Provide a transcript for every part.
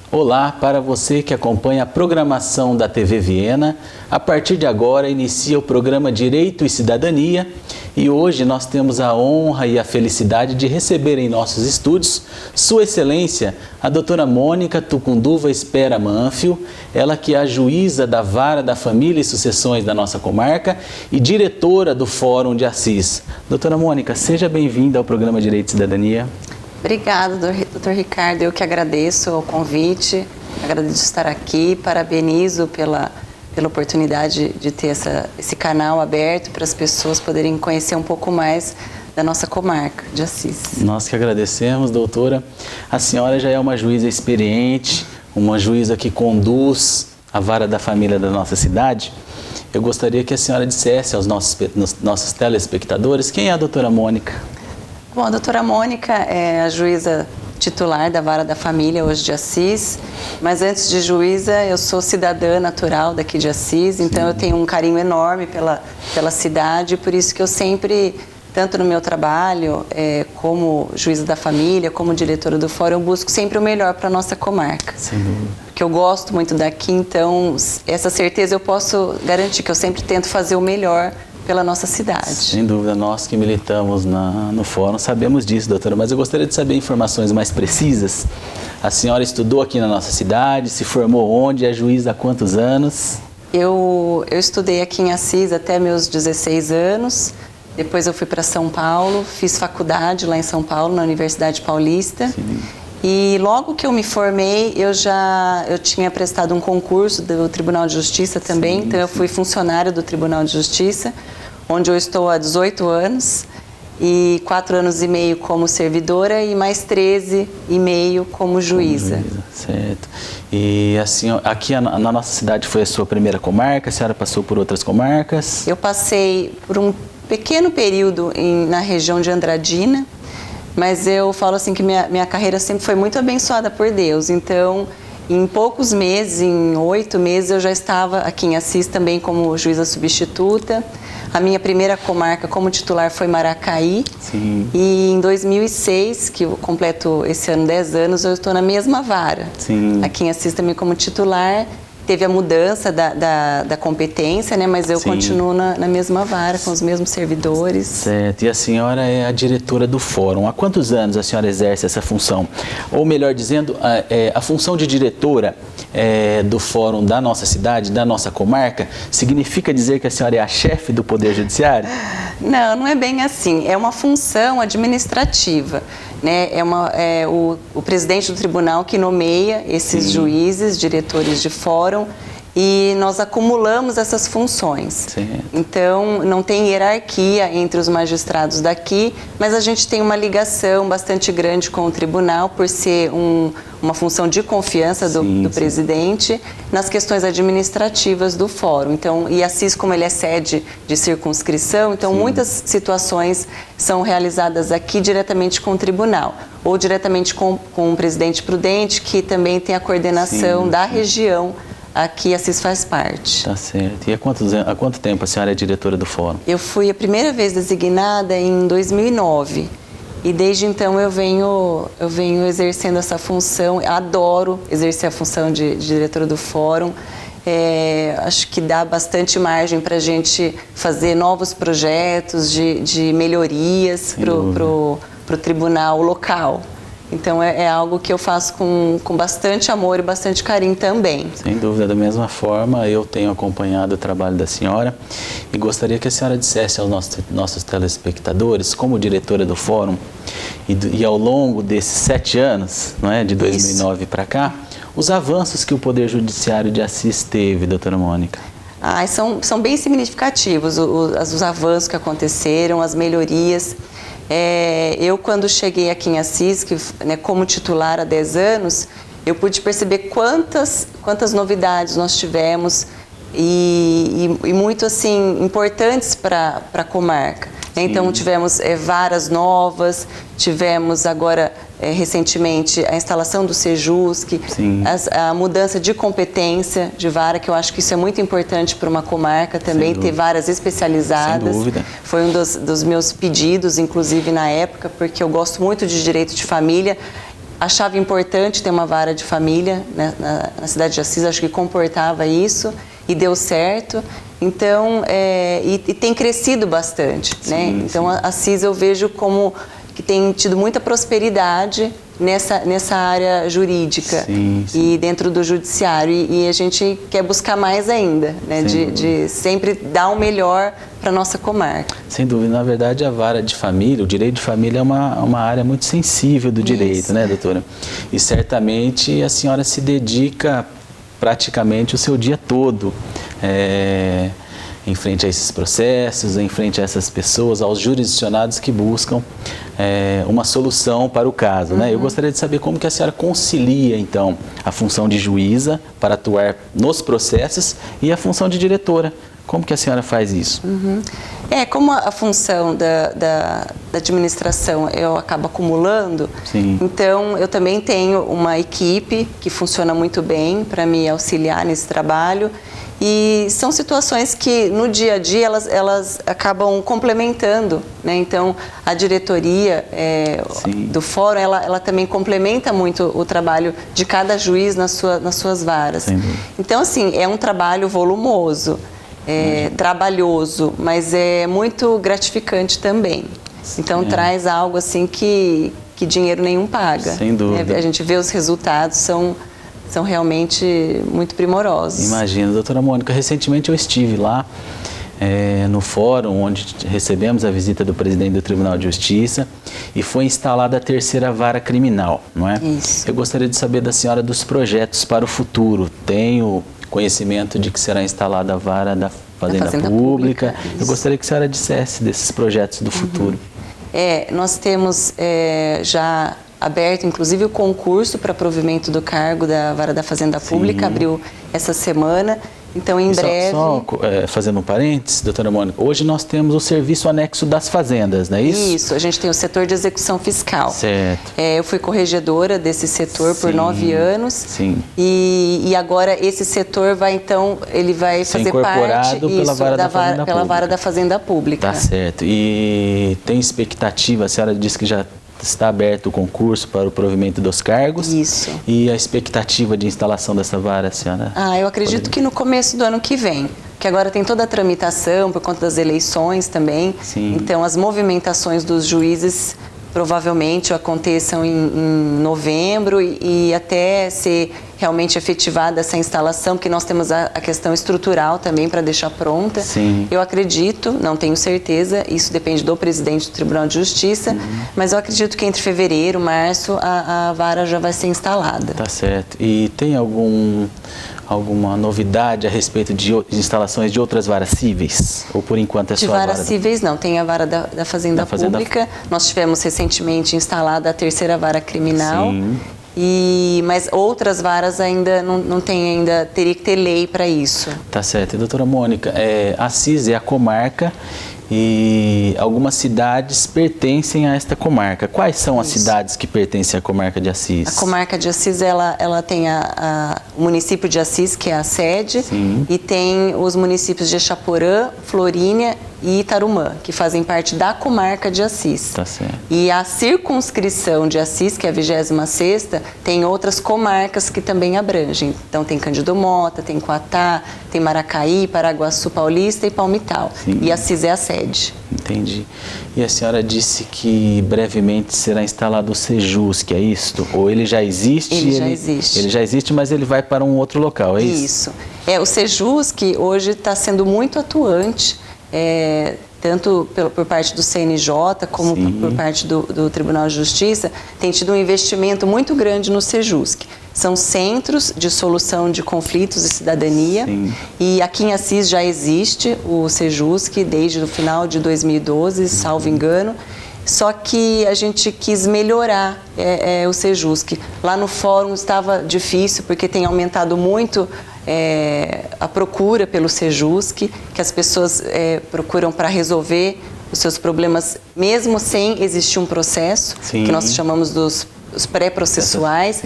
Olá para você que acompanha a programação da TV Viena. A partir de agora inicia o programa Direito e Cidadania e hoje nós temos a honra e a felicidade de receber em nossos estúdios Sua Excelência, a doutora Mônica Tucunduva Espera Manfio, ela que é a juíza da Vara da Família e Sucessões da nossa comarca e diretora do Fórum de Assis. Doutora Mônica, seja bem-vinda ao programa Direito e Cidadania. Obrigada, doutor Ricardo. Eu que agradeço o convite, agradeço estar aqui, parabenizo pela oportunidade de ter esse canal aberto para as pessoas poderem conhecer um pouco mais da nossa comarca de Assis. Nós que agradecemos, doutora. A senhora já é uma juíza experiente, uma juíza que conduz a Vara da Família da nossa cidade. Eu gostaria que a senhora dissesse aos nossos telespectadores quem é a doutora Mônica. Bom, a doutora Mônica é a juíza titular da Vara da Família hoje de Assis, mas antes de juíza eu sou cidadã natural daqui de Assis, então eu tenho um carinho enorme pela cidade, por isso que eu sempre, tanto no meu trabalho, como juíza da família, como diretora do fórum, eu busco sempre o melhor para a nossa comarca. Sem dúvida. Porque eu gosto muito daqui, então essa certeza eu posso garantir que eu sempre tento fazer o melhor pela nossa cidade. Sem dúvida, nós que militamos no fórum sabemos disso, doutora, mas eu gostaria de saber informações mais precisas. A senhora estudou aqui na nossa cidade, se formou onde, é juíza há quantos anos? Eu estudei aqui em Assis até meus 16 anos, depois eu fui para São Paulo, fiz faculdade lá em São Paulo, na Universidade Paulista. Sim. E logo que eu me formei, eu tinha prestado um concurso do Tribunal de Justiça também, então eu fui funcionária do Tribunal de Justiça, onde eu estou há 18 anos, e 4 anos e meio como servidora e mais 13 e meio como juíza. Certo. E assim, aqui na nossa cidade foi a sua primeira comarca, a senhora passou por outras comarcas? Eu passei por um pequeno período na região de Andradina, mas eu falo assim que minha carreira sempre foi muito abençoada por Deus, então em poucos meses, em 8 meses, eu já estava aqui em Assis também como juíza substituta. A minha primeira comarca como titular foi Maracaí. Sim. E em 2006, que eu completo esse ano 10 anos, eu estou na mesma vara. Sim. Aqui em Assis também como titular. Teve a mudança da competência, né? Mas eu continuo na mesma vara, com os mesmos servidores. Certo. E a senhora é a diretora do fórum. Há quantos anos a senhora exerce essa função? Ou melhor dizendo, a função de diretora do fórum da nossa cidade, da nossa comarca, significa dizer que a senhora é a chefe do Poder Judiciário? Não é bem assim. É uma função administrativa. Né? O presidente do tribunal que nomeia esses juízes, diretores de fórum, e nós acumulamos essas funções. Certo. Então, não tem hierarquia entre os magistrados daqui, mas a gente tem uma ligação bastante grande com o tribunal, por ser uma função de confiança do presidente nas questões administrativas do fórum. Então, e Assis, como ele é sede de circunscrição, então muitas situações são realizadas aqui diretamente com o tribunal, ou diretamente com o presidente prudente, que também tem a coordenação da região. Aqui Assis faz parte. Tá certo. E há quanto tempo a senhora é diretora do fórum? Eu fui a primeira vez designada em 2009. E desde então eu venho exercendo essa função. Adoro exercer a função de diretora do fórum. Acho que dá bastante margem para a gente fazer novos projetos de melhorias para o tribunal local. Então é algo que eu faço com bastante amor e bastante carinho também. Sem dúvida, da mesma forma eu tenho acompanhado o trabalho da senhora e gostaria que a senhora dissesse aos nossos telespectadores, como diretora do fórum e ao longo desses 7 anos, não é, de 2009 para cá, os avanços que o Poder Judiciário de Assis teve, doutora Mônica. São bem significativos os avanços que aconteceram, as melhorias. Eu, quando cheguei aqui em Assis, como titular há 10 anos, eu pude perceber quantas novidades nós tivemos e muito assim, importantes para a comarca. Então, tivemos varas novas, tivemos agora, recentemente, a instalação do Sejusc, a mudança de competência de vara, que eu acho que isso é muito importante para uma comarca também, ter varas especializadas. Sem dúvida. Foi um dos meus pedidos, inclusive, na época, porque eu gosto muito de direito de família. achava importante ter uma vara de família, né, na cidade de Assis, acho que comportava isso e deu certo. Então, e tem crescido bastante, né? Então, a Assis eu vejo como que tem tido muita prosperidade nessa área jurídica e dentro do judiciário. E a gente quer buscar mais ainda, né? De sempre dar o melhor para a nossa comarca. Sem dúvida. Na verdade, a vara de família, o direito de família é uma área muito sensível do direito, né, doutora? E certamente a senhora se dedica praticamente o seu dia todo em frente a esses processos, em frente a essas pessoas, aos jurisdicionados que buscam uma solução para o caso, né? Eu gostaria de saber como que a senhora concilia, então, a função de juíza para atuar nos processos e a função de diretora. Como que a senhora faz isso? Como a função da administração eu acabo acumulando, então eu também tenho uma equipe que funciona muito bem para me auxiliar nesse trabalho. E são situações que no dia a dia elas acabam complementando, né? Então a diretoria do fórum ela também complementa muito o trabalho de cada juiz nas suas varas. Então assim, é um trabalho volumoso, trabalhoso, mas é muito gratificante também. Então traz algo assim que dinheiro nenhum paga. Sem dúvida. A gente vê os resultados, são realmente muito primorosos. Imagina, doutora Mônica, recentemente eu estive lá no fórum onde recebemos a visita do presidente do Tribunal de Justiça e foi instalada a terceira vara criminal, não é? Isso. Eu gostaria de saber da senhora dos projetos para o futuro. Tenho conhecimento de que será instalada a vara da Fazenda Pública. Eu gostaria que a senhora dissesse desses projetos do futuro. Nós temos já aberto, inclusive, o concurso para provimento do cargo da Vara da Fazenda Pública, abriu essa semana. Então, em breve... Só fazendo um parênteses, doutora Mônica, hoje nós temos o serviço anexo das fazendas, não é isso? Isso, a gente tem o setor de execução fiscal. Certo. Eu fui corregedora desse setor por 9 anos. Sim. E agora esse setor vai fazer parte pela Vara da Fazenda Pública. Tá certo. E tem expectativa, a senhora disse que já está aberto o concurso para o provimento dos cargos. Isso. E a expectativa de instalação dessa vara, senhora? Eu acredito que no começo do ano que vem, que agora tem toda a tramitação por conta das eleições também. Então as movimentações dos juízes provavelmente aconteçam em novembro e até ser realmente efetivada essa instalação, porque nós temos a questão estrutural também para deixar pronta. Eu acredito, não tenho certeza, isso depende do presidente do Tribunal de Justiça, mas eu acredito que entre fevereiro, março, a vara já vai ser instalada. Tá certo. E tem alguma novidade a respeito de instalações de outras varas cíveis? Ou por enquanto é só a vara? De varas cíveis não, tem a vara da Fazenda Pública. Nós tivemos recentemente instalada a terceira vara criminal. Mas outras varas ainda não tem, teria que ter lei para isso. Tá certo. E, doutora Mônica, Assis é a comarca e algumas cidades pertencem a esta comarca. Quais são as cidades que pertencem à comarca de Assis? A comarca de Assis, ela tem o município de Assis, que é a sede, e tem os municípios de Echaporã, Florínia e Itarumã, que fazem parte da comarca de Assis. Tá certo. E a circunscrição de Assis, que é a 26ª, tem outras comarcas que também abrangem. Então tem Cândido Mota, tem Coatá, tem Maracaí, Paraguaçu Paulista e Palmital. E Assis é a sede. Entendi. E a senhora disse que brevemente será instalado o Sejusc, é isto? Ou ele já existe? Ele já existe. Ele já existe, mas ele vai para um outro local, é isso? Isso. O Sejusc hoje está sendo muito atuante, tanto por parte do CNJ como por parte do Tribunal de Justiça, tem tido um investimento muito grande no Sejusc. São centros de solução de conflitos e cidadania. E aqui em Assis já existe o Sejusc desde o final de 2012, salvo engano. Só que a gente quis melhorar o Sejusc. Lá no fórum estava difícil, porque tem aumentado muito a procura pelo Sejusc, que as pessoas procuram para resolver os seus problemas, mesmo sem existir um processo, que nós chamamos dos pré-processuais,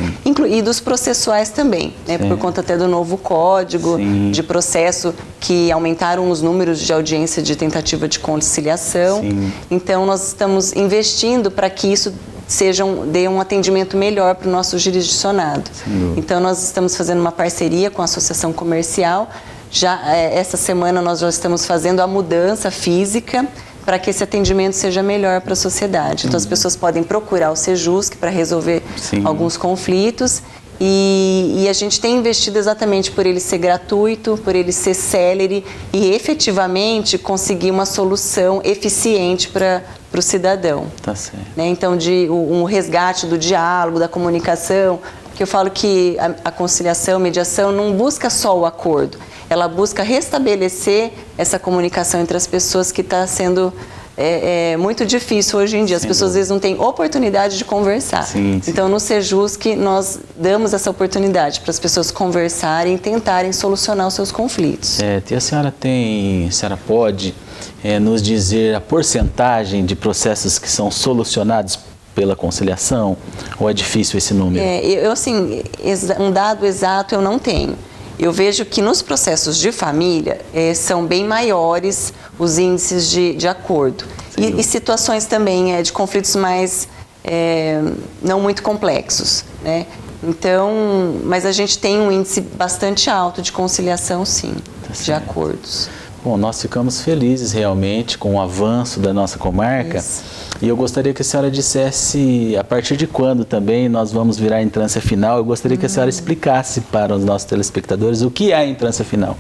e dos processuais também, né, por conta até do novo código de processo, que aumentaram os números de audiência de tentativa de conciliação. Então, nós estamos investindo para que isso dê um atendimento melhor para o nosso jurisdicionado. Então, nós estamos fazendo uma parceria com a Associação Comercial. Essa semana nós já estamos fazendo a mudança física para que esse atendimento seja melhor para a sociedade. Então, as pessoas podem procurar o Sejusc para resolver alguns conflitos. E a gente tem investido exatamente por ele ser gratuito, por ele ser célere e efetivamente conseguir uma solução eficiente para o cidadão. Tá certo. Né? Então, um resgate do diálogo, da comunicação, porque eu falo que a conciliação, mediação não busca só o acordo, ela busca restabelecer essa comunicação entre as pessoas que está sendo muito difícil hoje em dia. As pessoas às vezes não têm oportunidade de conversar. Então, no Sejusc, nós damos essa oportunidade para as pessoas conversarem e tentarem solucionar os seus conflitos. E a senhora pode nos dizer a porcentagem de processos que são solucionados pela conciliação? Ou é difícil esse número? Assim, um dado exato eu não tenho. Eu vejo que nos processos de família são bem maiores os índices de acordo. E situações também de conflitos mais não muito complexos, né? Então, mas a gente tem um índice bastante alto de conciliação, sim, de acordos. Bom, nós ficamos felizes realmente com o avanço da nossa comarca. E eu gostaria que a senhora dissesse a partir de quando também nós vamos virar a entrância final. Eu gostaria que a senhora explicasse para os nossos telespectadores o que é a entrância final.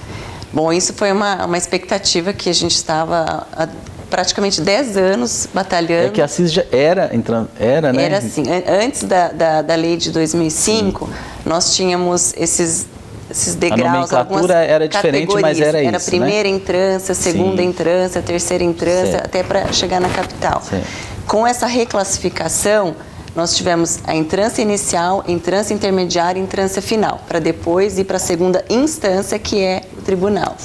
Bom, isso foi uma expectativa que a gente estava há praticamente 10 anos batalhando. É que a CIS já era, né? Era assim, antes da lei de 2005, nós tínhamos esses degraus, a nomenclatura era diferente, mas era isso, Era primeira entrância, segunda entrância, terceira entrância, até para chegar na capital. Com essa reclassificação, nós tivemos a entrância inicial, entrância intermediária e entrância final, para depois ir para a segunda instância, que é o tribunal.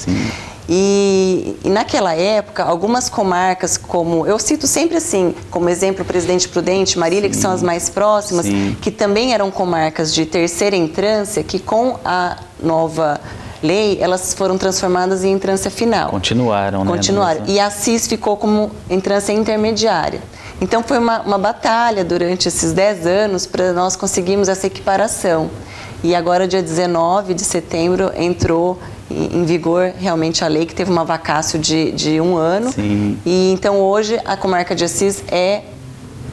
E naquela época, algumas comarcas, como eu cito sempre assim, como exemplo Presidente Prudente, Marília, que são as mais próximas, que também eram comarcas de terceira entrância, que com a nova lei, elas foram transformadas em entrância final. Continuaram, né? Continuaram. E a CIS ficou como entrância intermediária. Então, foi uma batalha durante esses 10 anos para nós conseguirmos essa equiparação. E agora, dia 19 de setembro, entrou em vigor realmente a lei, que teve uma vacácio de 1 ano. E então, hoje, a comarca de Assis é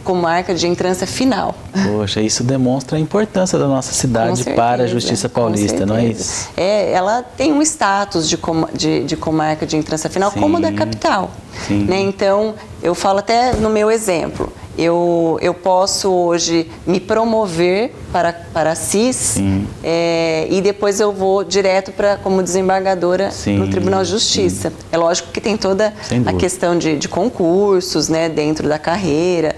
comarca de entrância final. Poxa, isso demonstra a importância da nossa cidade para a Justiça Paulista, não é isso? Ela tem um status de comarca de entrância final, como a da capital. Né? Então, eu falo até no meu exemplo, eu posso hoje me promover para a CIS e depois eu vou direto como desembargadora no Tribunal de Justiça. É lógico que tem toda a questão de concursos, né, dentro da carreira,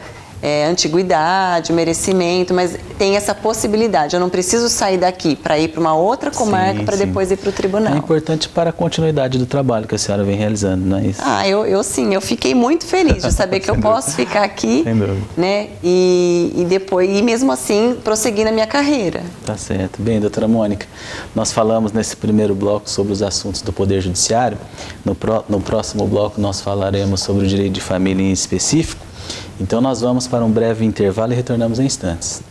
antiguidade, merecimento, mas tem essa possibilidade. Eu não preciso sair daqui para ir para uma outra comarca para depois ir para o tribunal. É importante para a continuidade do trabalho que a senhora vem realizando, não é isso? Eu fiquei muito feliz de saber que eu posso ficar aqui, né? E depois, e mesmo assim, prosseguir na minha carreira. Tá certo. Bem, doutora Mônica, nós falamos nesse primeiro bloco sobre os assuntos do Poder Judiciário. No próximo bloco nós falaremos sobre o direito de família em específico. Então nós vamos para um breve intervalo e retornamos em instantes.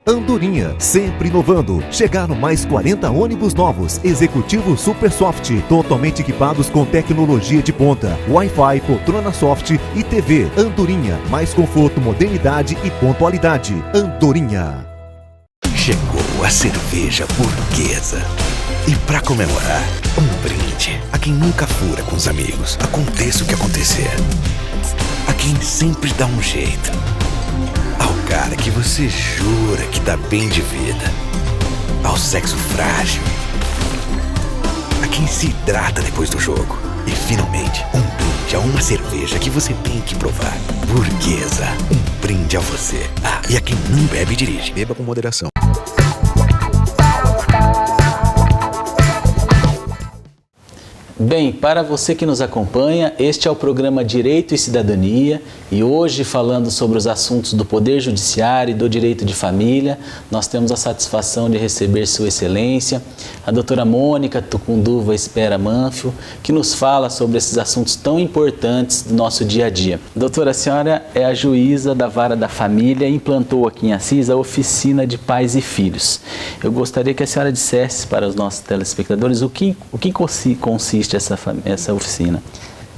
Andorinha, sempre inovando. Chegaram mais 40 ônibus novos, Executivo Super Soft, totalmente equipados com tecnologia de ponta, Wi-Fi, poltrona soft e TV. Andorinha, mais conforto, modernidade e pontualidade. Andorinha. Chegou a cerveja burguesa. E pra comemorar, um brinde a quem nunca fura com os amigos, aconteça o que acontecer. A quem sempre dá um jeito. Ao cara que você jura que dá bem de vida. Ao sexo frágil. A quem se hidrata depois do jogo. E finalmente, um brinde a uma cerveja que você tem que provar. Burguesa, um brinde a você. E a quem não bebe e dirige. Beba com moderação. Bem, para você que nos acompanha, este é o programa Direito e Cidadania e hoje, falando sobre os assuntos do Poder Judiciário e do Direito de Família, nós temos a satisfação de receber Sua Excelência, a doutora Mônica Tucunduva Espera Manfio, que nos fala sobre esses assuntos tão importantes do nosso dia a dia. Doutora, a senhora é a juíza da Vara da Família e implantou aqui em Assis a Oficina de Pais e Filhos. Eu gostaria que a senhora dissesse para os nossos telespectadores o que consiste essa oficina.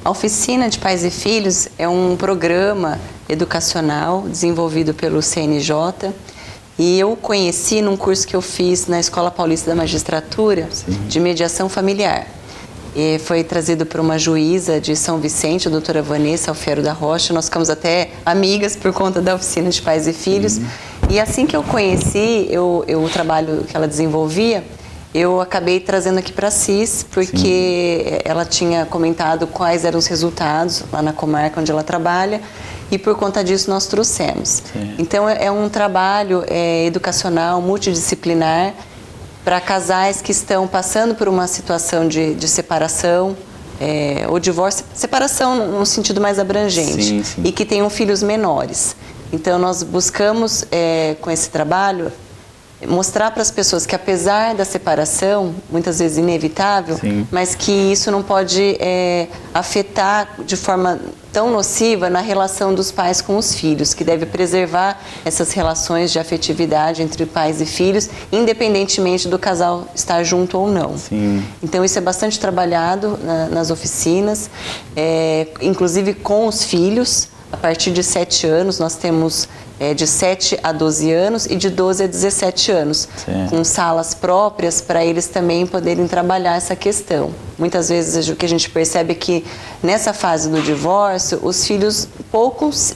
A Oficina de Pais e Filhos é um programa educacional desenvolvido pelo CNJ e eu conheci num curso que eu fiz na Escola Paulista da Magistratura de Mediação Familiar. E foi trazido por uma juíza de São Vicente, a doutora Vanessa Alfiero da Rocha. Nós ficamos até amigas por conta da Oficina de Pais e Filhos. E assim que eu conheci o trabalho que ela desenvolvia, eu acabei trazendo aqui para Assis, porque ela tinha comentado quais eram os resultados lá na comarca onde ela trabalha, e por conta disso nós trouxemos. Então é um trabalho educacional multidisciplinar para casais que estão passando por uma situação de separação ou divórcio, separação no sentido mais abrangente, e que tenham filhos menores. Então nós buscamos com esse trabalho mostrar para as pessoas que apesar da separação, muitas vezes inevitável, mas que isso não pode afetar de forma tão nociva na relação dos pais com os filhos, que deve preservar essas relações de afetividade entre pais e filhos, independentemente do casal estar junto ou não. Então isso é bastante trabalhado nas oficinas, inclusive com os filhos. A partir de 7 anos, nós temos de 7 a 12 anos e de 12 a 17 anos, com salas próprias para eles também poderem trabalhar essa questão. Muitas vezes o que a gente percebe é que nessa fase do divórcio, os filhos poucos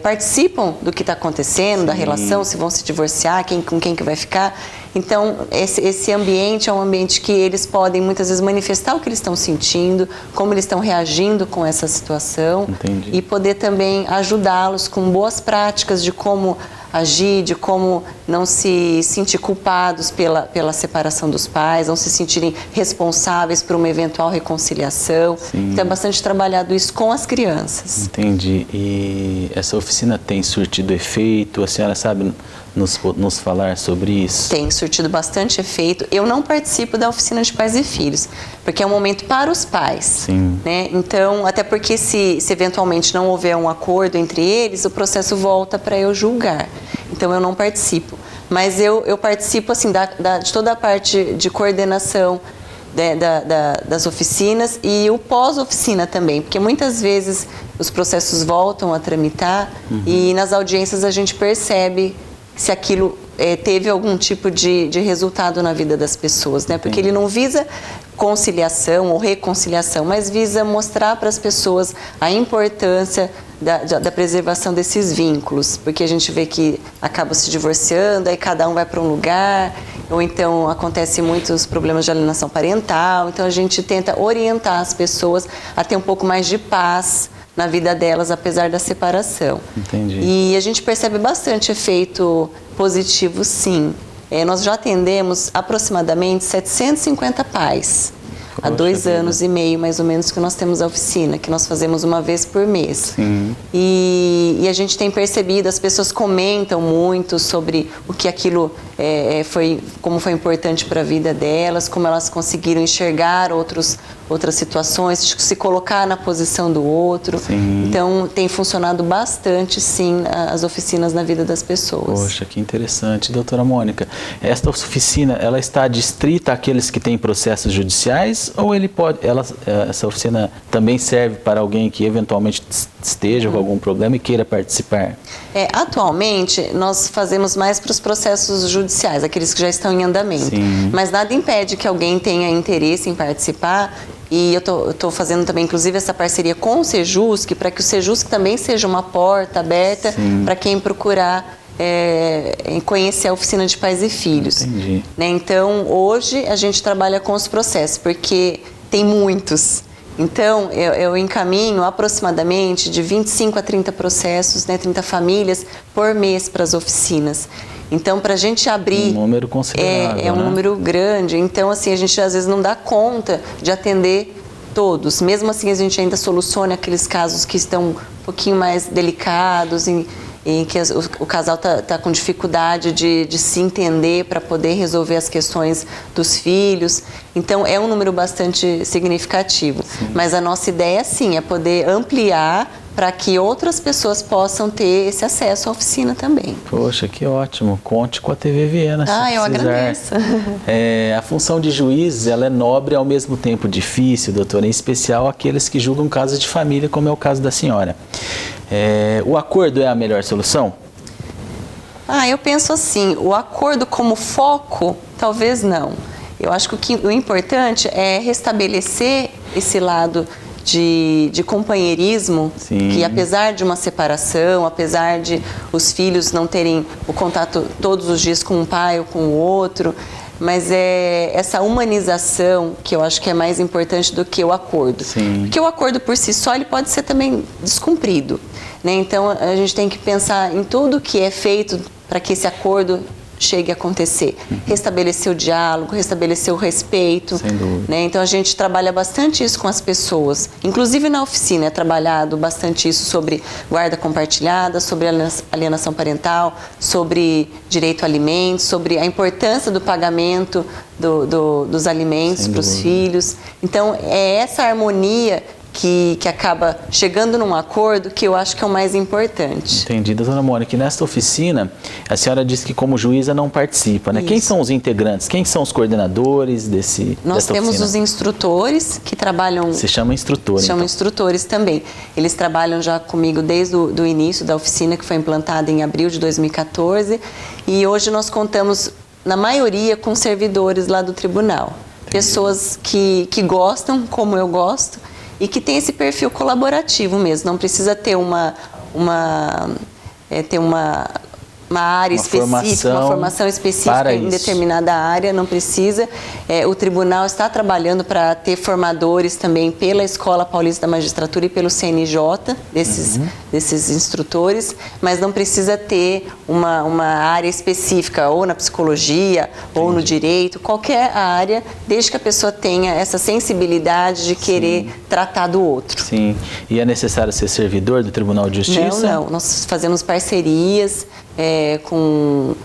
participam do que está acontecendo, da relação, se vão se divorciar, com quem que vai ficar. Então, esse ambiente é um ambiente que eles podem muitas vezes manifestar o que eles estão sentindo, como eles estão reagindo com essa situação. E poder também ajudá-los com boas práticas de como agir, de como não se sentir culpados pela separação dos pais, não se sentirem responsáveis por uma eventual reconciliação. Então é bastante trabalhado isso com as crianças. Entendi. E essa oficina tem surtido efeito? A senhora sabe nos falar sobre isso? Tem surtido bastante efeito. Eu não participo da Oficina de Pais e Filhos, porque é um momento para os pais. Né? Então, até porque se eventualmente não houver um acordo entre eles, o processo volta para eu julgar. Então, eu não participo. Mas eu participo assim, de toda a parte de coordenação das oficinas e o pós-oficina também, porque muitas vezes os processos voltam a tramitar e nas audiências a gente percebe se aquilo teve algum tipo de resultado na vida das pessoas, né? Porque ele não visa conciliação ou reconciliação, mas visa mostrar para as pessoas a importância da preservação desses vínculos, porque a gente vê que acaba se divorciando, aí cada um vai para um lugar, ou então acontecem muitos problemas de alienação parental, então a gente tenta orientar as pessoas a ter um pouco mais de paz na vida delas, apesar da separação. E a gente percebe bastante efeito positivo, sim. Nós já atendemos aproximadamente 750 pais. Há 2 anos e meio, mais ou menos, que nós temos a oficina, que nós fazemos uma vez por mês. E a gente tem percebido, as pessoas comentam muito sobre o que aquilo como foi importante para a vida delas, como elas conseguiram enxergar outras situações, se colocar na posição do outro. Então, tem funcionado bastante, sim, as oficinas na vida das pessoas. Poxa, que interessante. Doutora Mônica, esta oficina, ela está adstrita àqueles que têm processos judiciais ou essa oficina também serve para alguém que eventualmente esteja com algum problema e queira participar? Atualmente, nós fazemos mais para os processos judiciais, aqueles que já estão em andamento. Mas nada impede que alguém tenha interesse em participar. E eu estou fazendo também, inclusive, essa parceria com o Sejusc, para que o Sejusc também seja uma porta aberta para quem procurar conhecer a Oficina de Pais e Filhos. Né? Então, hoje, a gente trabalha com os processos, porque tem muitos. Então, eu encaminho aproximadamente de 25 a 30 processos, né, 30 famílias por mês para as oficinas. Então, para a gente abrir... Um número considerável, é um número grande. Então, assim, a gente às vezes não dá conta de atender todos. Mesmo assim, a gente ainda soluciona aqueles casos que estão um pouquinho mais delicados, em que o casal está com dificuldade de se entender para poder resolver as questões dos filhos. Então, é um número bastante significativo. Sim. Mas a nossa ideia, sim, é poder ampliar para que outras pessoas possam ter esse acesso à oficina também. Poxa, que ótimo. Conte com a TV Viena, se precisar. Eu agradeço. A função de juiz, ela é nobre e ao mesmo tempo difícil, doutora, em especial aqueles que julgam casos de família, como é o caso da senhora. O acordo é a melhor solução? Eu penso assim, o acordo como foco, talvez não. Eu acho que o importante é restabelecer esse lado de companheirismo, sim, que apesar de uma separação, apesar de os filhos não terem o contato todos os dias com um pai ou com o outro, mas é essa humanização que eu acho que é mais importante do que o acordo. Sim. Porque o acordo por si só ele pode ser também descumprido, né? Então a gente tem que pensar em tudo que é feito para que esse acordo chegue a acontecer. Restabelecer o diálogo, restabelecer o respeito. Sem dúvida. Né? Então a gente trabalha bastante isso com as pessoas. Inclusive na oficina é trabalhado bastante isso sobre guarda compartilhada, sobre alienação parental, sobre direito a alimentos, sobre a importância do pagamento dos alimentos para os filhos. Então é essa harmonia que acaba chegando num acordo que eu acho que é o mais importante. Entendi, doutora Mônica. E nesta oficina, a senhora disse que como juíza não participa, né? Isso. Quem são os integrantes? Quem são os coordenadores Nós temos oficina? Os instrutores que trabalham... Se chama instrutor, Se chamam instrutores também. Eles trabalham já comigo desde o início da oficina, que foi implantada em abril de 2014. E hoje nós contamos, na maioria, com servidores lá do tribunal. Entendi. Pessoas que gostam, como eu gosto, e que tem esse perfil colaborativo mesmo, não precisa ter uma área específica, uma formação específica em determinada área, não precisa. O tribunal está trabalhando para ter formadores também pela Escola Paulista da Magistratura e pelo CNJ, desses instrutores, mas não precisa ter uma área específica, ou na psicologia, ou no direito, qualquer área, desde que a pessoa tenha essa sensibilidade de querer tratar do outro. Sim. E é necessário ser servidor do Tribunal de Justiça? Não. Nós fazemos parcerias com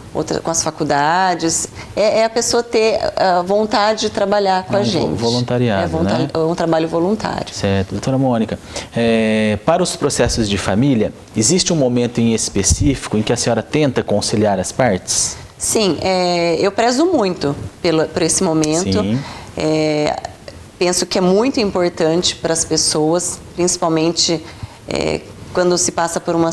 as faculdades. É a pessoa ter a vontade de trabalhar com a gente. Voluntariado, né? É um trabalho voluntário. Certo. Doutora Mônica, para os processos de família, existe um momento em específico em que a senhora tenta conciliar as partes? Sim, eu prezo muito por esse momento. Sim. Penso que é muito importante para as pessoas, principalmente quando se passa por uma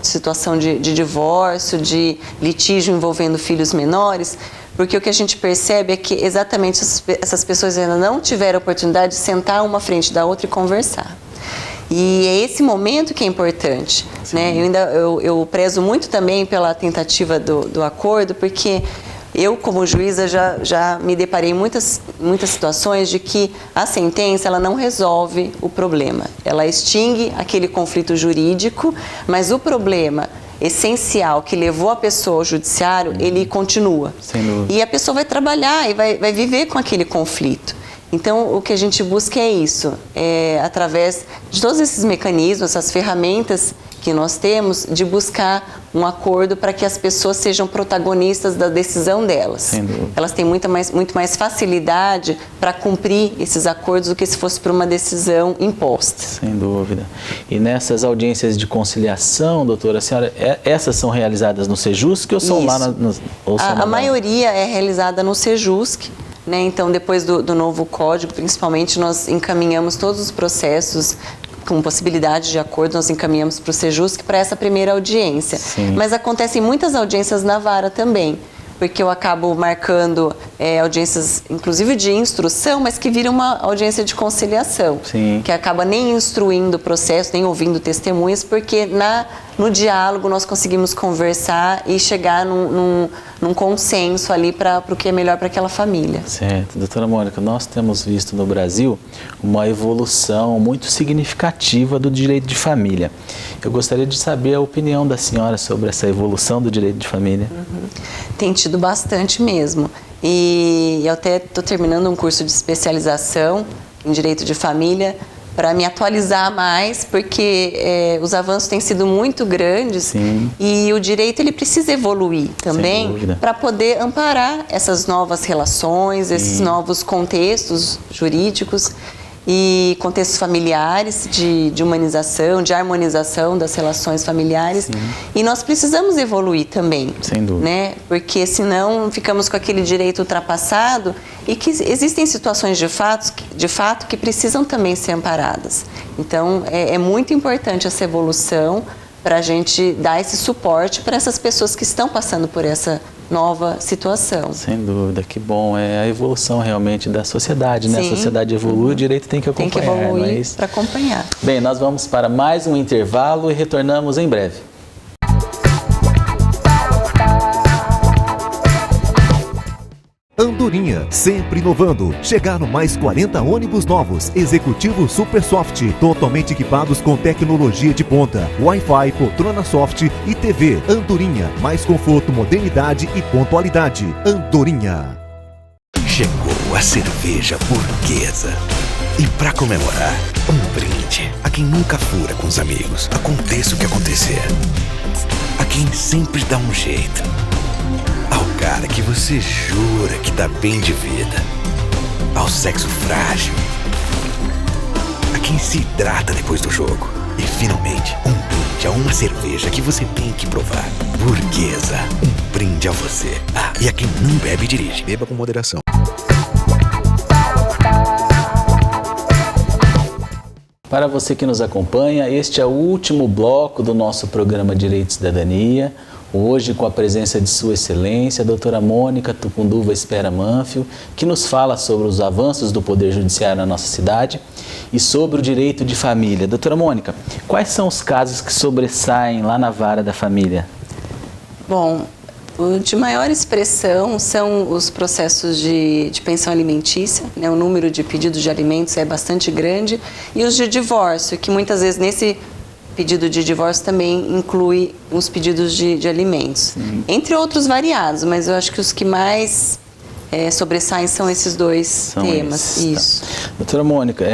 situação de divórcio, de litígio envolvendo filhos menores, porque o que a gente percebe é que exatamente essas pessoas ainda não tiveram a oportunidade de sentar uma frente da outra e conversar. E é esse momento que é importante, né? Eu prezo muito também pela tentativa do acordo, porque eu, como juíza, já me deparei em muitas situações de que a sentença ela não resolve o problema. Ela extingue aquele conflito jurídico, mas o problema essencial que levou a pessoa ao judiciário, ele continua. Sem dúvida. E a pessoa vai trabalhar e vai viver com aquele conflito. Então, o que a gente busca é isso, através de todos esses mecanismos, essas ferramentas que nós temos, de buscar um acordo para que as pessoas sejam protagonistas da decisão delas. Sem dúvida. Elas têm muito mais facilidade para cumprir esses acordos do que se fosse por uma decisão imposta. Sem dúvida. E nessas audiências de conciliação, doutora, a senhora, essas são realizadas no Sejusc ou são lá A maioria é realizada no Sejusc. Né? Então, depois do novo código, principalmente, nós encaminhamos todos os processos com possibilidade de acordo, nós encaminhamos para o Sejusc para essa primeira audiência. Sim. Mas acontecem muitas audiências na vara também, porque eu acabo marcando audiências, inclusive de instrução, mas que viram uma audiência de conciliação. Sim. Que acaba nem instruindo o processo, nem ouvindo testemunhas, porque no diálogo nós conseguimos conversar e chegar num consenso ali para o que é melhor para aquela família. Certo. Doutora Mônica, nós temos visto no Brasil uma evolução muito significativa do direito de família. Eu gostaria de saber a opinião da senhora sobre essa evolução do direito de família. Tem tido bastante mesmo. E eu até estou terminando um curso de especialização em direito de família para me atualizar mais, porque os avanços têm sido muito grandes. Sim. E o direito ele precisa evoluir também para poder amparar essas novas relações, esses novos contextos jurídicos e contextos familiares de humanização, de harmonização das relações familiares. Sim. E nós precisamos evoluir também. Sem dúvida. Né? Porque senão ficamos com aquele direito ultrapassado e que existem situações de fato que precisam também ser amparadas. Então, é muito importante essa evolução para a gente dar esse suporte para essas pessoas que estão passando por essa nova situação. Sem dúvida, que bom. É a evolução realmente da sociedade, né? Sim. A sociedade evolui, o direito tem que acompanhar. Tem que evoluir, não é isso? para acompanhar. Bem, nós vamos para mais um intervalo e retornamos em breve. Andorinha, sempre inovando. Chegaram mais 40 ônibus novos, executivo Super Soft, totalmente equipados com tecnologia de ponta, Wi-Fi, poltrona soft e TV. Andorinha, mais conforto, modernidade e pontualidade. Andorinha. Chegou a cerveja burguesa. E pra comemorar, um brinde a quem nunca fura com os amigos, aconteça o que acontecer. A quem sempre dá um jeito. Ao cara que você jura que tá bem de vida. Ao sexo frágil. A quem se hidrata depois do jogo. E finalmente, um brinde a uma cerveja que você tem que provar. Burguesa, um brinde a você. Ah, e a quem não bebe e dirige. Beba com moderação. Para você que nos acompanha, este é o último bloco do nosso programa Direito e Cidadania. Hoje, com a presença de Sua Excelência, a doutora Mônica Tucunduva Espera Manfio, que nos fala sobre os avanços do Poder Judiciário na nossa cidade e sobre o direito de família. Doutora Mônica, quais são os casos que sobressaem lá na vara da família? Bom, o de maior expressão são os processos de pensão alimentícia, né? O número de pedidos de alimentos é bastante grande, e os de divórcio, que muitas vezes nesse pedido de divórcio também inclui os pedidos de alimentos. Entre outros variados, mas eu acho que os que mais sobressaem são esses dois temas. Isso. Tá. Doutora Mônica,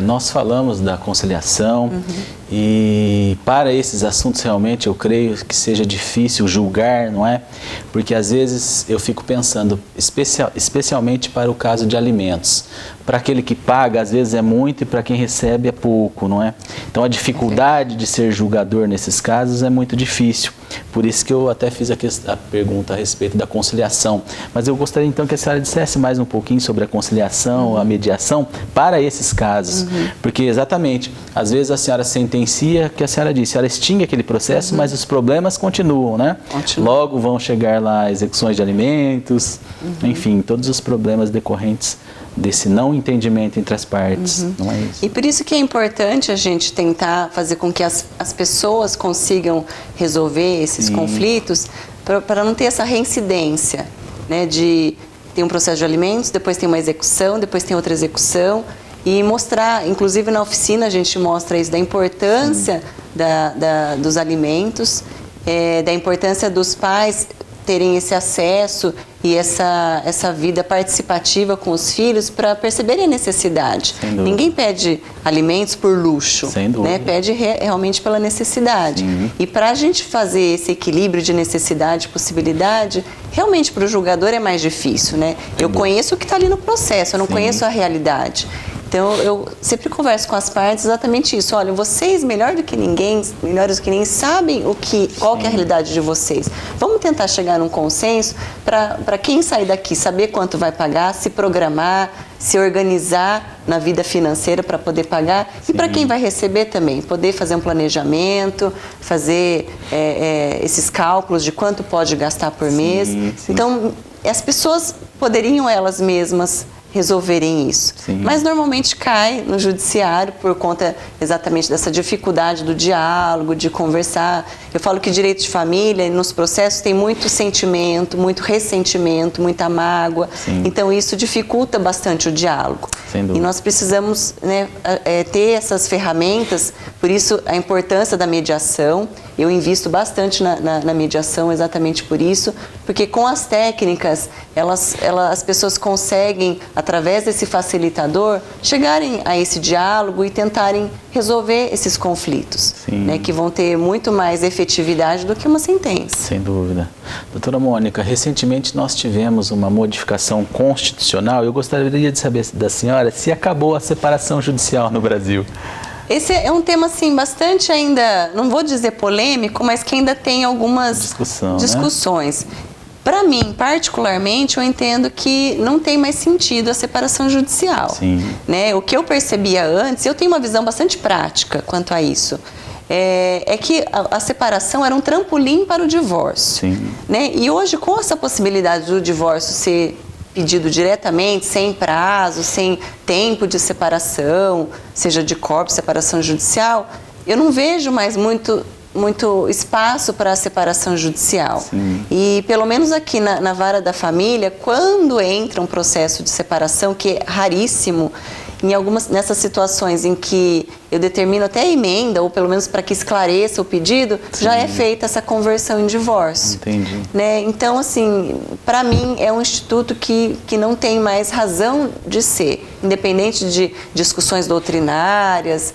nós falamos da conciliação e para esses assuntos realmente eu creio que seja difícil julgar, não é? Porque às vezes eu fico pensando, especialmente para o caso de alimentos. Para aquele que paga, às vezes é muito, e para quem recebe é pouco, não é? Então a dificuldade de ser julgador nesses casos é muito difícil. Por isso que eu até fiz a pergunta a respeito da conciliação. Mas eu gostaria então que a senhora dissesse mais um pouquinho sobre a conciliação, a mediação para esses casos. Porque exatamente, às vezes a senhora sentencia, que a senhora disse, ela extingue aquele processo, mas os problemas continuam, né? Logo vão chegar lá execuções de alimentos, enfim, todos os problemas decorrentes desse não entendimento entre as partes, não é isso? E por isso que é importante a gente tentar fazer com que as pessoas consigam resolver esses conflitos, para não ter essa reincidência, né, de ter um processo de alimentos, depois tem uma execução, depois tem outra execução, e mostrar, inclusive na oficina a gente mostra isso, da importância dos alimentos, da importância dos pais terem esse acesso e essa vida participativa com os filhos para perceberem a necessidade. Ninguém pede alimentos por luxo, né? Pede realmente pela necessidade. E para a gente fazer esse equilíbrio de necessidade e possibilidade, realmente para o julgador é mais difícil, né? Eu conheço o que está ali no processo, eu não conheço a realidade. Então, eu sempre converso com as partes exatamente isso. Olha, vocês, melhor do que ninguém, melhores do que ninguém, sabem qual que é a realidade de vocês. Vamos tentar chegar num consenso para quem sair daqui saber quanto vai pagar, se programar, se organizar na vida financeira para poder pagar. E para quem vai receber também, poder fazer um planejamento, fazer esses cálculos de quanto pode gastar por mês. Então, as pessoas poderiam elas mesmas resolverem isso. Sim. Mas normalmente cai no judiciário por conta exatamente dessa dificuldade do diálogo, de conversar. Eu falo que direito de família, nos processos, tem muito sentimento, muito ressentimento, muita mágoa. Sim. Então isso dificulta bastante o diálogo. Sem dúvida. E nós precisamos, né, ter essas ferramentas, por isso a importância da mediação. Eu invisto bastante na mediação exatamente por isso, porque com as técnicas, as pessoas conseguem, através desse facilitador, chegarem a esse diálogo e tentarem resolver esses conflitos, né, que vão ter muito mais efetividade do que uma sentença. Sem dúvida. Doutora Mônica, recentemente nós tivemos uma modificação constitucional. Eu gostaria de saber da senhora se acabou a separação judicial no Brasil. Esse é um tema, assim, bastante ainda, não vou dizer polêmico, mas que ainda tem algumas discussões. Né? Para mim, particularmente, eu entendo que não tem mais sentido a separação judicial. Sim. Né? O que eu percebia antes, eu tenho uma visão bastante prática quanto a isso, é que a separação era um trampolim para o divórcio. Sim. Né? E hoje, com essa possibilidade do divórcio ser pedido diretamente, sem prazo, sem tempo de separação, seja de corpo, separação judicial, eu não vejo mais muito espaço para a separação judicial. Sim. E pelo menos aqui na vara da família, quando entra um processo de separação, que é raríssimo, nessas situações em que eu determino até a emenda, ou pelo menos para que esclareça o pedido, Sim. já é feita essa conversão em divórcio. Entendi. Né? Então, assim, para mim é um instituto que não tem mais razão de ser, independente de discussões doutrinárias,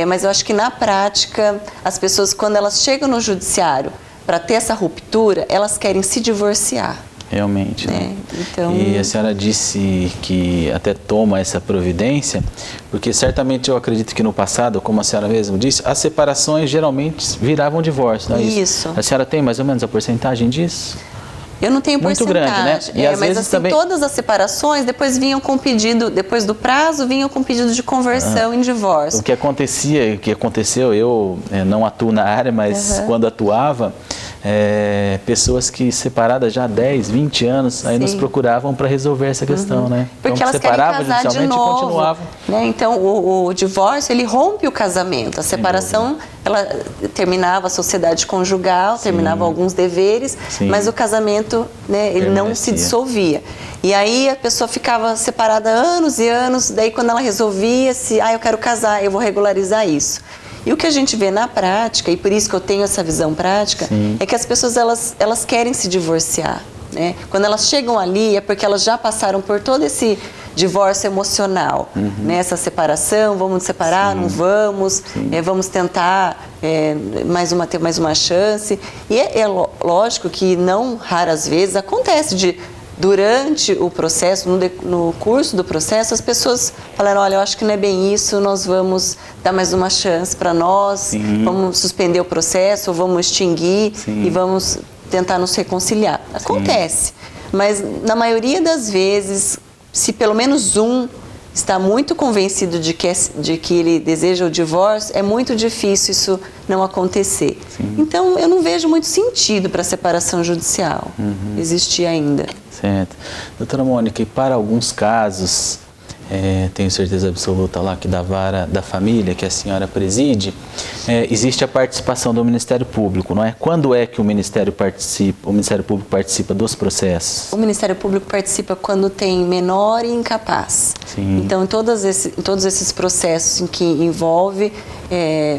mas eu acho que na prática, as pessoas, quando elas chegam no judiciário para ter essa ruptura, elas querem se divorciar. Realmente, né? Então... E a senhora disse que até toma essa providência, porque certamente eu acredito que no passado, como a senhora mesmo disse, as separações geralmente viravam divórcio, não é isso? Isso. A senhora tem mais ou menos a porcentagem disso? Eu não tenho muito porcentagem. Grande, né? E às mas vezes assim, também... todas as separações depois vinham com pedido, depois do prazo, vinham com pedido de conversão em divórcio. O que aconteceu, eu não atuo na área, mas quando atuava, pessoas que separadas já há 10, 20 anos, aí nos procuravam para resolver essa questão, né? Porque então, elas querem casar de novo, e continuavam. Né? Então, o divórcio, ele rompe o casamento. A separação, ela terminava a sociedade conjugal, terminava alguns deveres, mas o casamento, né, ele não se dissolvia. E aí a pessoa ficava separada anos e anos, daí quando ela resolvia, eu quero casar, eu vou regularizar isso. E o que a gente vê na prática, e por isso que eu tenho essa visão prática, é que as pessoas elas querem se divorciar. Né? Quando elas chegam ali é porque elas já passaram por todo esse divórcio emocional, né? Essa separação, vamos nos separar, não vamos, vamos tentar ter mais uma chance. E é lógico que não raras vezes acontece durante o processo, no curso do processo, as pessoas falaram, olha, eu acho que não é bem isso, nós vamos dar mais uma chance para nós, vamos suspender o processo, ou vamos extinguir e vamos tentar nos reconciliar. Acontece, mas na maioria das vezes, se pelo menos um está muito convencido de que ele deseja o divórcio, é muito difícil isso não acontecer. Então, eu não vejo muito sentido para a separação judicial existir ainda. Certo. Doutora Mônica, e para alguns casos, tenho certeza absoluta lá que da vara da família que a senhora preside, existe a participação do Ministério Público, não é? Quando é que o Ministério Público participa dos processos? O Ministério Público participa quando tem menor e incapaz. Então, em todos esses processos em que envolve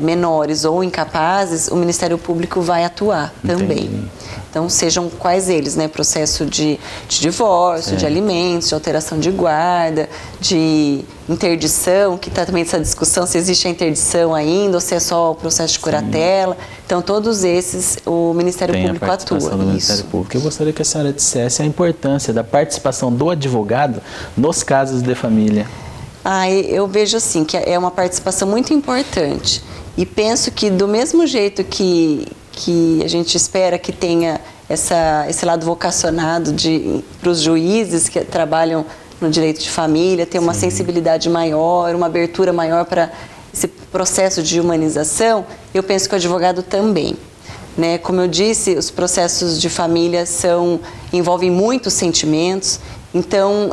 menores ou incapazes, o Ministério Público vai atuar também. Então, sejam quais eles, né? Processo de divórcio, de alimentos, de alteração de guarda, de interdição, que está também essa discussão se existe a interdição ainda ou se é só o processo de curatela. Então, todos esses, o Ministério Público atua. Do Ministério Público. Eu gostaria que a senhora dissesse a importância da participação do advogado nos casos de família. Eu vejo assim, que é uma participação muito importante. E penso que do mesmo jeito que a gente espera que tenha esse lado vocacionado para os juízes que trabalham no direito de família, ter uma sensibilidade maior, uma abertura maior para esse processo de humanização, eu penso que o advogado também. Né? Como eu disse, os processos de família envolvem muitos sentimentos Então,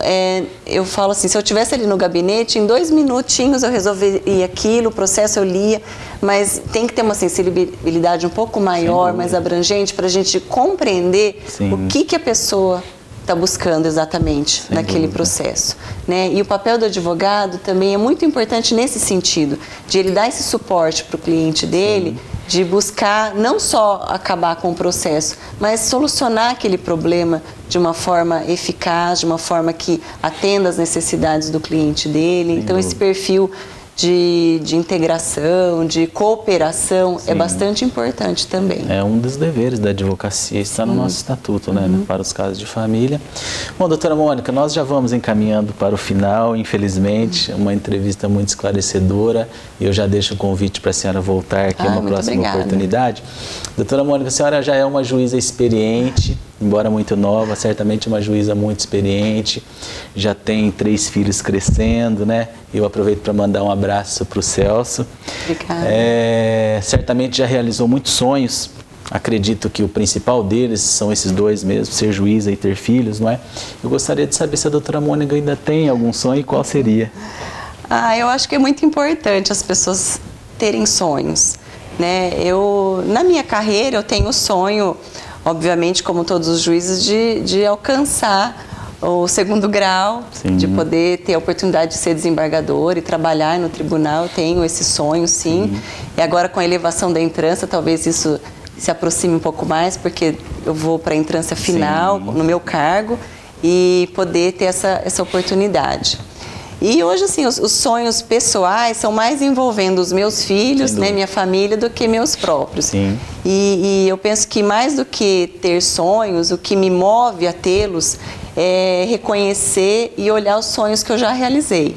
eu falo assim, se eu estivesse ali no gabinete, em 2 minutinhos eu resolveria aquilo, o processo eu lia, mas tem que ter uma sensibilidade um pouco maior, mais abrangente, para a gente compreender o que a pessoa está buscando exatamente naquele processo, né? E o papel do advogado também é muito importante nesse sentido, de ele dar esse suporte para o cliente dele, de buscar não só acabar com o processo, mas solucionar aquele problema de uma forma eficaz, de uma forma que atenda às necessidades do cliente dele. Então, esse perfil de integração, de cooperação é bastante importante também. É um dos deveres da advocacia, está no nosso estatuto, né, para os casos de família. Bom, doutora Mônica, nós já vamos encaminhando para o final, infelizmente, uma entrevista muito esclarecedora, e eu já deixo o convite para a senhora voltar aqui uma próxima oportunidade. Doutora Mônica, a senhora já é uma juíza experiente, embora muito nova, certamente uma juíza muito experiente, já tem 3 filhos crescendo, né? Eu aproveito para mandar um abraço para o Celso. Obrigada. Certamente já realizou muitos sonhos, acredito que o principal deles são esses 2 mesmo, ser juíza e ter filhos, não é? Eu gostaria de saber se a doutora Mônica ainda tem algum sonho e qual seria? Eu acho que é muito importante as pessoas terem sonhos, né? Na minha carreira, eu tenho o sonho, obviamente, como todos os juízes, de alcançar o 2º grau, de poder ter a oportunidade de ser desembargador e trabalhar no tribunal. Eu tenho esse sonho, sim. E agora, com a elevação da entrância, talvez isso se aproxime um pouco mais, porque eu vou para a entrância final no meu cargo e poder ter essa oportunidade. E hoje, assim, os sonhos pessoais são mais envolvendo os meus filhos, né, minha família, do que meus próprios. E eu penso que mais do que ter sonhos, o que me move a tê-los é reconhecer e olhar os sonhos que eu já realizei.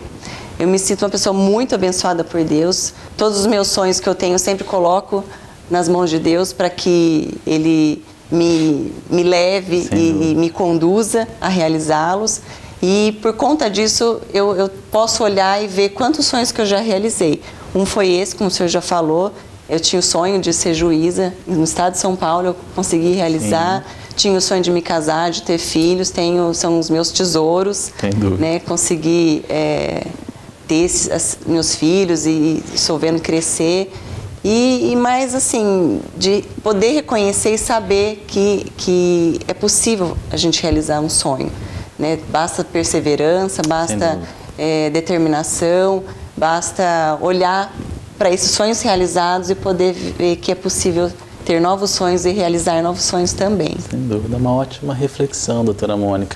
Eu me sinto uma pessoa muito abençoada por Deus. Todos os meus sonhos que eu tenho, eu sempre coloco nas mãos de Deus para que Ele me leve e me conduza a realizá-los. E por conta disso, eu posso olhar e ver quantos sonhos que eu já realizei. Um foi esse, como o senhor já falou, eu tinha o sonho de ser juíza no estado de São Paulo, eu consegui realizar. Tinha o sonho de me casar, de ter filhos, são os meus tesouros, né? Consegui ter meus filhos e estou vendo crescer. E mais assim, de poder reconhecer e saber que é possível a gente realizar um sonho, né? Basta perseverança, basta determinação, basta olhar para esses sonhos realizados e poder ver que é possível ter novos sonhos e realizar novos sonhos também. Sem dúvida, uma ótima reflexão, doutora Mônica.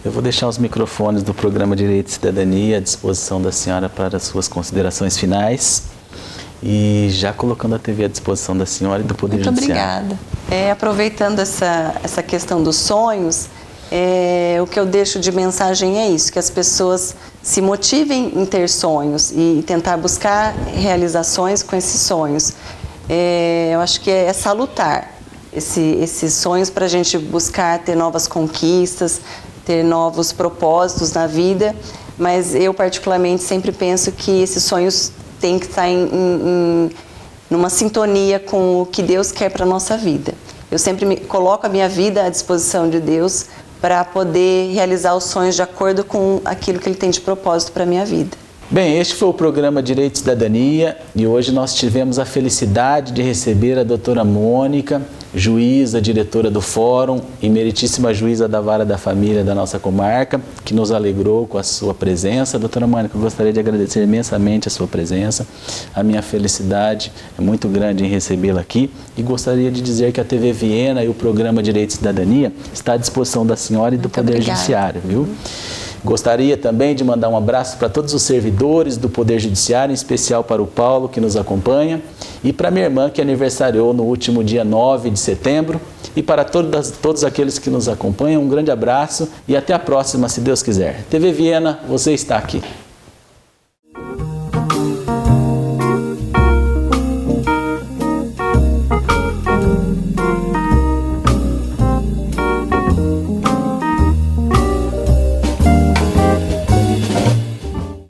Eu vou deixar os microfones do programa Direito e Cidadania à disposição da senhora para as suas considerações finais. E já colocando a TV à disposição da senhora e do Poder Judiciário. Muito obrigada. Aproveitando essa questão dos sonhos, o que eu deixo de mensagem é isso, que as pessoas se motivem em ter sonhos e tentar buscar realizações com esses sonhos. Eu acho que é salutar esses sonhos para a gente buscar ter novas conquistas, ter novos propósitos na vida, mas eu particularmente sempre penso que esses sonhos têm que estar numa sintonia com o que Deus quer para a nossa vida. Eu sempre coloco a minha vida à disposição de Deus para poder realizar os sonhos de acordo com aquilo que Ele tem de propósito para a minha vida. Bem, este foi o programa Direito e Cidadania e hoje nós tivemos a felicidade de receber a doutora Mônica, juíza, diretora do Fórum e meritíssima juíza da Vara da Família da nossa comarca, que nos alegrou com a sua presença. Doutora Mônica, eu gostaria de agradecer imensamente a sua presença. A minha felicidade é muito grande em recebê-la aqui e gostaria de dizer que a TV Viena e o programa Direito e Cidadania está à disposição da senhora e do Poder Judiciário, viu? Gostaria também de mandar um abraço para todos os servidores do Poder Judiciário, em especial para o Paulo, que nos acompanha, e para minha irmã, que aniversariou no último dia 9 de setembro. E para todos aqueles que nos acompanham, um grande abraço e até a próxima, se Deus quiser. TV Viena, você está aqui.